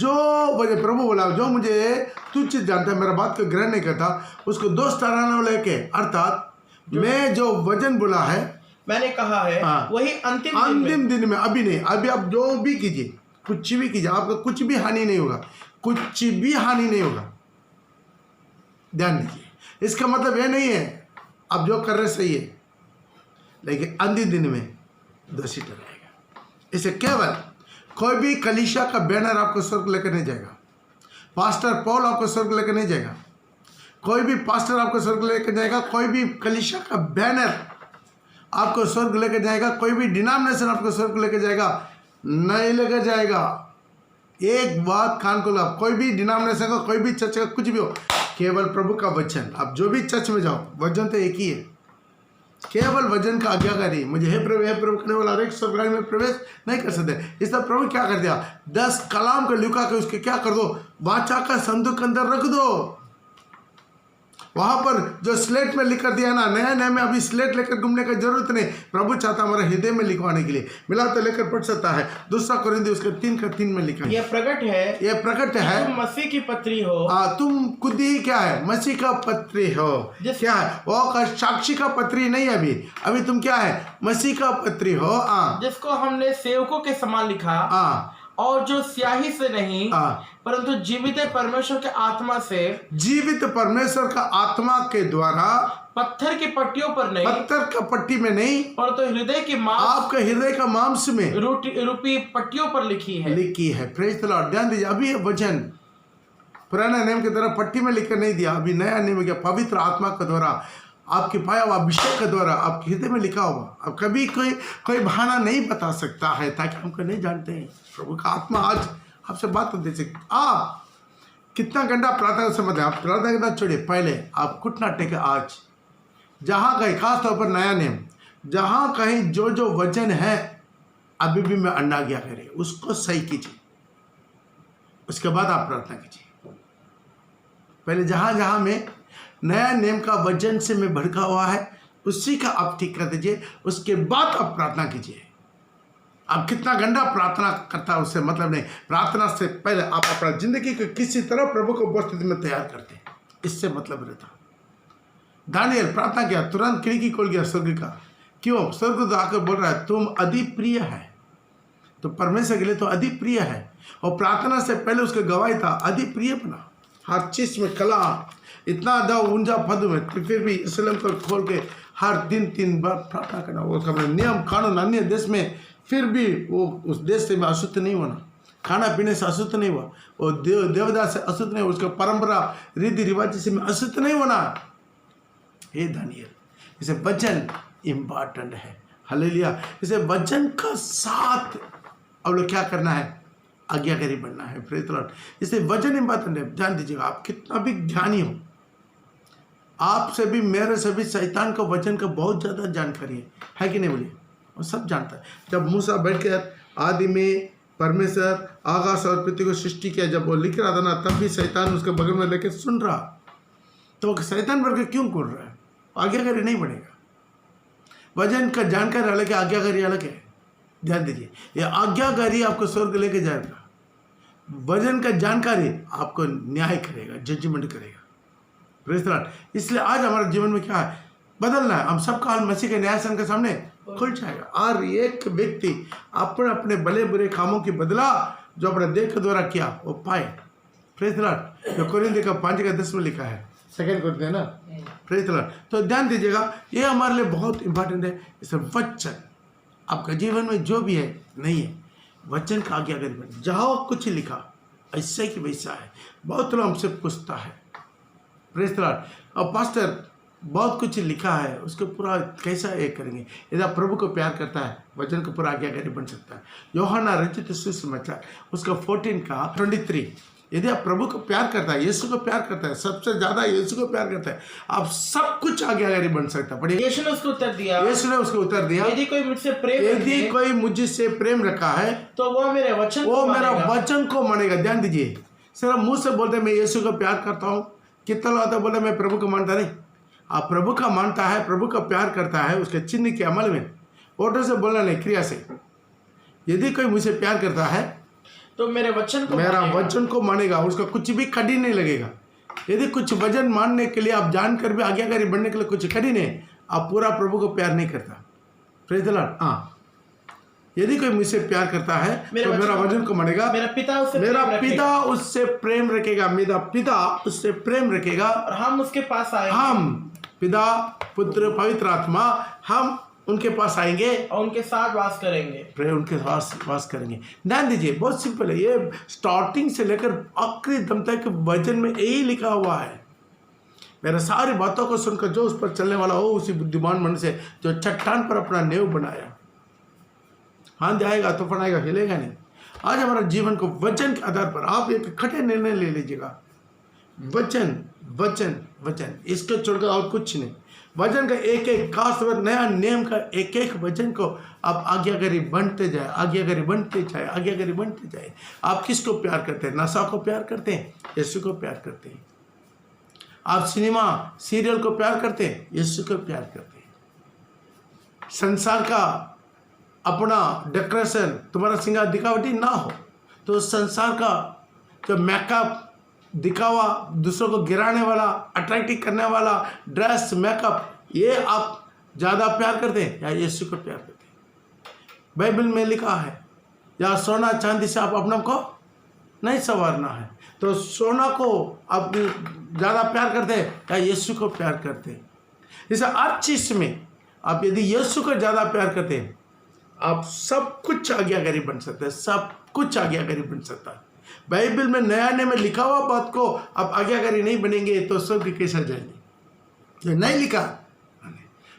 प्रभु बोला, जो मुझे तुच्छ जानता है, मेरा बात को ग्रहण नहीं करता, उसको दोष ठहराने वाला एक है। अर्थात मैं जो वचन बोला है, मैंने कहा है, वही अंतिम दिन में, अभी नहीं, अभी आप जो भी कीजिए, कुछ भी कीजिए, आपका कुछ भी हानि नहीं होगा, कुछ भी हानि नहीं होगा। ध्यान दीजिए, इसका मतलब यह नहीं है आप जो कर रहे सही है, लेकिन अंतिम दिन में दोषी ठहराएगा। इसे केवल कोई भी कलीसिया का बैनर आपको स्वर्ग लेकर नहीं जाएगा, पास्टर पॉल आपको स्वर्ग लेकर नहीं जाएगा, कोई भी पास्टर आपको स्वर्ग लेकर जाएगा, कोई भी कलीसिया का बैनर आपको स्वर्ग लेकर जाएगा, कोई भी डिनोमिनेशन आपको स्वर्ग लेकर जाएगा, नहीं लेकर जाएगा। एक बात कान खोलो, आप कोई भी डिनोमिनेशन का, कोई भी चर्च का, कुछ भी हो, केवल प्रभु का वचन, आप जो भी चर्च में जाओ, वचन तो एक ही है, केवल वचन का आज्ञाकारी। मुझे हे प्रभु करने वाला एक स्वर्ग में प्रवेश नहीं कर सकते। इसलिए प्रभु क्या कर दिया, 10 कलाम को लुका के उसके क्या कर दो, वाचा का संदूक अंदर रख दो। वहाँ पर जो स्लेट में लिख कर दिया ना, नया नया में अभी स्लेट लेकर घूमने की जरूरत नहीं, प्रभु चाहता हमारे हृदय में लिखवाने के लिए। मिला तो लेकर पढ़ सकता है, 2 कोरिन्थियों उसके 3:3 में लिखा है। यह प्रकट है तुम मसीह की पत्री हो। तुम खुद ही क्या है, मसीह का पत्री हो। क्या है वो, साक्षी का पत्री नहीं, अभी तुम क्या है, मसीह का पत्री हो, जिसको हमने सेवकों के समान लिखा, और जो स्याही से नहीं परंतु जीवित परमेश्वर के आत्मा से, जीवित परमेश्वर का आत्मा के द्वारा, पत्थर की पट्टियों पर नहीं, पत्थर का पट्टी में नहीं, परंतु हृदय की मांस, आपके हृदय का मांस में रूपी पट्टियों पर लिखी है। Praise the Lord. ध्यान दीजिए, अभी वचन पुराना नियम की तरह पट्टी में लिखकर नहीं दिया, अभी नया नियम क्या, पवित्र आत्मा के द्वारा, आपके पाया हुआ अभिषेक के द्वारा आपके हृदय में लिखा होगा। अब कभी कोई बहाना नहीं बता सकता है, ताकि हमको नहीं जानते हैं। प्रभु का आत्मा आज आपसे बात करते हैं। आप कितना घंटा प्रार्थना से मत, आप प्रार्थना करना छोड़िए, पहले आप घुटना टेके। आज जहाँ कहीं, खास तौर पर नया नियम, जहाँ कहीं जो जो वचन है अभी भी मैं अन्ना गया करे, उसको सही कीजिए, उसके बाद आप प्रार्थना कीजिए। पहले जहाँ जहाँ में नया नियम का वचन से मैं भड़का हुआ है, उसी का आप ठीक कर दीजिए, उसके बाद आप प्रार्थना कीजिए। आप कितना घंटा प्रार्थना करता है उससे मतलब नहीं, प्रार्थना से पहले आप अपना जिंदगी को किसी तरह प्रभु को उपस्थिति में तैयार करते हैं, इससे मतलब रहता। दानियल प्रार्थना किया, तुरंत खिड़की खोल गया स्वर्ग का। क्यों? स्वर्ग तो आकर बोल रहा है तुम अति प्रिय है, तो परमेश्वर के लिए तो अति प्रिय है। और प्रार्थना से पहले उसका गवाही था, अति प्रिय बना, हर चीज में कला, इतना दा ऊंजा पद में, फिर भी इस्लाम को खोल के हर दिन 3 बार प्रार्थना करना। वो अपने नियम कानून अन्य देश में, फिर भी वो उस देश से अशुद्ध नहीं होना, खाना पीने से अशुद्ध नहीं हुआ, वो देवदास से अशुद्ध नहीं हुआ, उसका परंपरा रीति रिवाज से अशुद्ध नहीं होना। हे दानियल, इसे वचन इम्पॉर्टेंट है। हालेलुया। इसे वचन का साथ अब लोग क्या करना है, आज्ञाकारी बनना है। Praise the Lord. इसे वचन इम्पॉर्टेंट है। ध्यान दीजिएगा, आप कितना भी ज्ञानी हो, आपसे भी मेरे से भी शैतान का वचन का बहुत ज़्यादा जानकारी है कि नहीं बोलिए? वो सब जानता है। जब मूसा बैठ कर आदि में परमेश्वर आकाश और पृथ्वी को सृष्टि किया, जब वो लिख रहा था ना, तब भी शैतान उसके बगल में लेके सुन रहा। तो शैतान बढ़ के क्यों कर रहा है? आज्ञाकारी नहीं बनेगा। वचन का जानकारी अलग है, आज्ञाकारी अलग है। ध्यान दीजिए, ये आज्ञाकारी आपको स्वर्ग लेके जाएगा, वचन का जानकारी आपको न्याय करेगा, जजमेंट करेगा। Praise the Lord. इसलिए आज हमारे जीवन में क्या है? बदलना है। हम सबका हाल मसीह के न्यायासन के सामने खुल जाएगा, और एक व्यक्ति अपने अपने भले बुरे कामों की बदला जो अपने देह के द्वारा किया वो पाए। Praise the Lord. जो कोरिन्थियों का 5:10 में लिखा है, सेकंड कोरिन्थियों ना। Praise the Lord. तो ध्यान दीजिएगा, ये हमारे लिए बहुत इंपॉर्टेंट है। इसे वचन आपका जीवन में जो भी है नहीं है, वचन का आज्ञाकारी बने। जहाँ कुछ लिखा ऐसा कि वैसा है। बहुत लोग हमसे पूछता है, प्रेज़ द लॉर्ड, और पास्टर बहुत कुछ लिखा है, उसको पूरा कैसा एक करेंगे? यदि आप प्रभु को प्यार करता है, वचन को पूरा आज्ञाकारी बन सकता है। यूहन्ना रचित सुसमाचार उसका 14:23, यदि आप प्रभु को प्यार करता है, यीशु को प्यार करता है, सबसे ज्यादा यीशु को प्यार करता है, आप सब कुछ आज्ञाकारी बन सकता है। पढ़िए, यीशु ने उसको उत्तर दिया, यीशु ने उसको उत्तर दिया, यदि कोई मुझसे प्रेम रखा है तो वो मेरे वचन को मानेगा। ध्यान दीजिए, सिर्फ मुंह से बोलते मैं यीशु को प्यार करता हूँ, कितना लोग आते बोले मैं प्रभु को मानता नहीं। आप प्रभु का मानता है, प्रभु का प्यार करता है, उसके चिन्ह के अमल में, ओठों से बोलना नहीं, क्रिया से। यदि कोई मुझसे प्यार करता है तो मेरा वचन को मानेगा, उसका कुछ भी कठिन नहीं लगेगा। यदि कुछ वचन मानने के लिए आप जानकर भी आज्ञाकारी बनने के लिए कुछ कठिन है, आप पूरा प्रभु को प्यार नहीं करता। Praise the Lord. हाँ, यदि कोई मुझसे प्यार करता है तो मेरा वचन को मानेगा, मेरा पिता उससे प्रेम रखेगा, मेरा पिता उससे प्रेम रखेगा, और हम उसके पास आएंगे। हम पिता, पुत्र, पवित्र आत्मा, हम उनके पास आएंगे और उनके साथ वास करेंगे। उनके वास करेंगे। ध्यान दीजिए, बहुत सिंपल है। ये स्टार्टिंग से लेकर आखिरी दम तक वचन में यही लिखा हुआ है। मेरे सारी बातों को सुनकर जो उस पर चलने वाला हो, उसी बुद्धिमान मन से जो चट्टान पर अपना नेव बनाया, हाथ जाएगा तो फटाएगा, हिलेगा नहीं। आज हमारा जीवन को वचन के आधार पर आप एक खटे निर्णय ले लीजिएगा। वचन वचन वचन, इसको छोड़कर और कुछ नहीं। वचन का एक एक खास नया नियम का एक एक वचन को आप आज्ञाकारी बनते जाए, आज्ञाकारी बनते जाए, आज्ञाकारी बनते जाए। आप किसको प्यार करते हैं? नशा को प्यार करते हैं, यीशु को प्यार करते हैं। आप सिनेमा सीरियल को प्यार करते हैं, यीशु को प्यार करते हैं। संसार का अपना डेकोरेशन, तुम्हारा श्रृंगार दिखावटी ना हो, तो संसार का जो मेकअप दिखावा, दूसरों को गिराने वाला, अट्रैक्टिव करने वाला ड्रेस, मेकअप, ये आप ज़्यादा प्यार करते हैं या यीशु को प्यार करते हैं? बाइबल में लिखा है, या सोना चांदी से आप अपने को नहीं संवारना है, तो सोना को आप ज़्यादा प्यार करते हैं या यीशु को प्यार करते हैं? जैसे हर चीज़ में आप यदि यीशु को ज़्यादा प्यार करते हैं, आप सब कुछ आज्ञाकारी बन सकते हैं, सब कुछ आज्ञाकारी बन सकता है। बाइबल में नया नया में लिखा हुआ बात को आप आज्ञाकारी नहीं बनेंगे तो स्वर्ग कैसा जाएंगे? जो नहीं लिखा,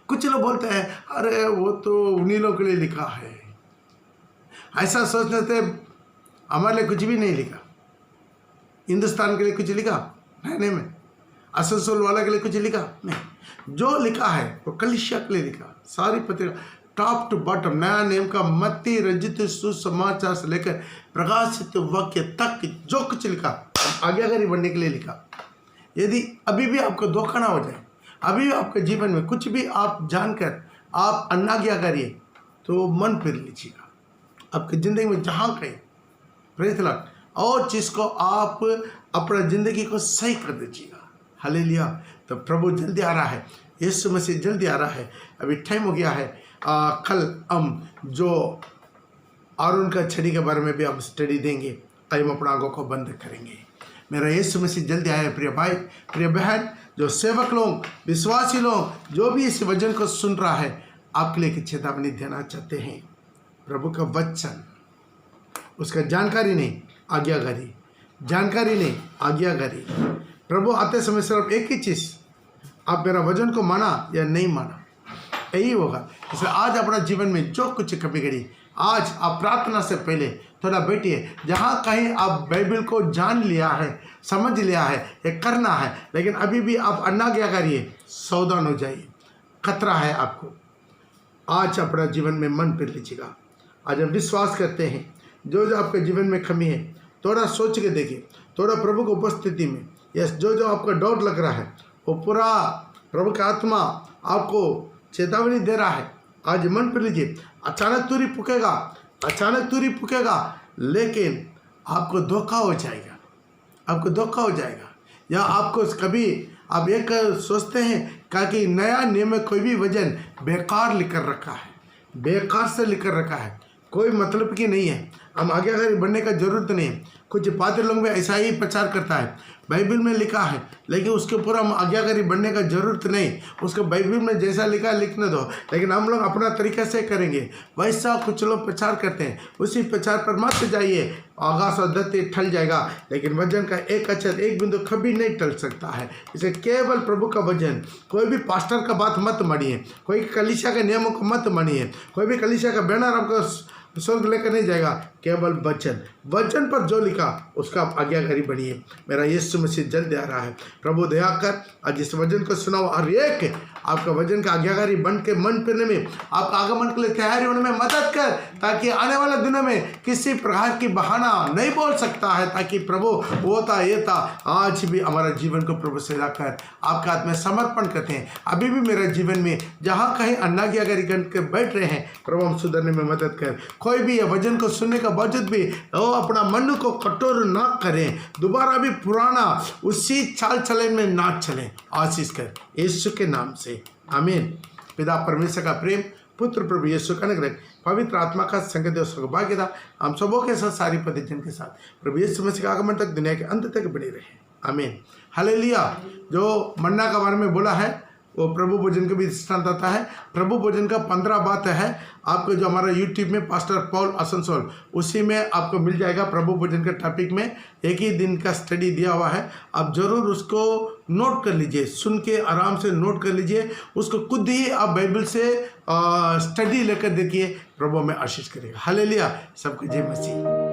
कुछ लोग बोलते हैं अरे वो तो उन्हीं लोगों के लिए लिखा है, ऐसा सोचते थे। हमारे लिए कुछ भी नहीं लिखा। हिंदुस्तान के लिए कुछ लिखा नए में, आसनसोल वाला के लिए कुछ लिखा नहीं। जो लिखा है वो कलीसिया के लिए लिखा। सारी पत्रिका टॉप टू बॉटम नया नियम का मत्ती रचित सुसमाचार से लेकर प्रकाशित वाक्य तक जो कुछ लिखा आज्ञाकारी बनने के लिए लिखा। यदि अभी भी आपको धोखा ना हो जाए, अभी भी आपके जीवन में कुछ भी आप जानकर आप अनाज्ञाकारी है, तो मन फिर लीजिएगा आपकी ज़िंदगी में जहाँ कहीं। Praise the Lord. और चीज़ को आप अपना ज़िंदगी को सही कर दीजिएगा। हालेलुया। तो प्रभु जल्दी आ रहा है, यीशु मसीह जल्दी आ रहा है। अभी टाइम हो गया है। कल हम जो आरोन का छड़ी के बारे में भी हम स्टडी देंगे। हम अपना आंखों को बंद करेंगे। मेरा यीशु मसीह जल्दी आया है। प्रिय भाई, प्रिय बहन, जो सेवक लोग, विश्वासी लोग, जो भी इस वचन को सुन रहा है, आपके लिए एक चेतावनी देना चाहते हैं। प्रभु का वचन, उसका जानकारी नहीं, आज्ञाकारी, जानकारी नहीं, आज्ञाकारी। प्रभु आते समय सिर्फ एक ही चीज़, आप मेरा वचन को माना या नहीं माना, यही होगा। इसलिए आज अपना जीवन में जो कुछ कभी करी, आज आप प्रार्थना से पहले थोड़ा बैठिए। जहाँ कहीं आप बाइबल को जान लिया है, समझ लिया है, ये करना है, लेकिन अभी भी आप अनाज्ञाकारी है, सावधान हो जाइए, खतरा है आपको। आज अपना जीवन में मन फिर लीजिएगा। आज हम विश्वास करते हैं जो जो आपके जीवन में कमी है थोड़ा सोच के देखिए, थोड़ा प्रभु की उपस्थिति में, यस, जो जो आपका डाउट लग रहा है वो पूरा प्रभु का आत्मा आपको चेतावनी दे रहा है। आज मन पर लीजिए, अचानक तुरी फूकेगा, अचानक तुरी फूकेगा, लेकिन आपको धोखा हो जाएगा, आपको धोखा हो जाएगा। या आपको कभी आप एक सोचते हैं कि नया नियम में कोई भी वजन बेकार लिखकर रखा है, बेकार से लिखकर रखा है, कोई मतलब की नहीं है, हम आज्ञाकारी बनने का जरूरत नहीं है। कुछ पात्र लोग में ऐसा ही प्रचार करता है, बाइबल में लिखा है, लेकिन उसके ऊपर हम आज्ञाकारी बनने का जरूरत नहीं, उसको बाइबल में जैसा लिखा है लिखने दो, लेकिन हम लोग अपना तरीके से करेंगे। वैसा कुछ लोग प्रचार करते हैं, उसी प्रचार पर मत जाइए, आकाश और धरती टल जाएगा, लेकिन वजन का एक अक्षर एक बिंदु कभी नहीं टल सकता है। इसे केवल प्रभु का वजन, कोई भी पास्टर का बात मत मानिए, कोई कलीसिया के नियमों को मत मानिए, कोई भी कलीसिया का बैनर आपको स्वर्ग लेकर नहीं जाएगा, केवल वचन, वचन पर जो लिखा उसका आप आज्ञाकारी बनिए। मेरा यीशु मसीह जल्द आ रहा है, प्रभु दया कर आज इस वचन को सुनाओ और एक आपका वचन का आज्ञाकारी बन के मन फिरने में, आपका आगमन के लिए तैयारी होने में मदद कर, ताकि आने वाले दिनों में किसी प्रकार की बहाना नहीं बोल सकता है, ताकि प्रभु होता ये था। आज भी हमारा जीवन को प्रभु से लाकर आपके हाथ में समर्पण करते हैं। अभी भी मेरे जीवन में जहाँ कहीं अनाज्ञाकारी गण के बैठ रहे हैं, प्रभु हम सुधरने में मदद कर। कोई भी ये वचन को सुनने का बावजूद भी वो अपना मन को कठोर ना करें, दोबारा भी पुराना उसी चाल चलन में ना चलें, आशीष कर यीशु के नाम से, आमीन। पिता परमेश्वर का प्रेम, पुत्र प्रभु यीशु का अनुग्रह, पवित्र आत्मा का संगत और सौभाग्यता हम सबों के साथ, सारी पतिजन के साथ प्रभु यीशु मसीह के आगमन तक, दुनिया के अंत तक बने रहे, आमीन। हालेलुया। जो मन्ना का बारे में बोला है वो प्रभु भोजन का भी दृष्टांत आता है। प्रभु भोजन का 15 बात है आपको, जो हमारा यूट्यूब में पास्टर पॉल आसनसोल, उसी में आपको मिल जाएगा। प्रभु भोजन के टॉपिक में एक ही दिन का स्टडी दिया हुआ है, आप जरूर उसको नोट कर लीजिए, सुन के आराम से नोट कर लीजिए, उसको खुद ही आप बाइबल से स्टडी लेकर देखिए, प्रभु में आशीष करेगा। हालेलुया। सबको जय मसीह।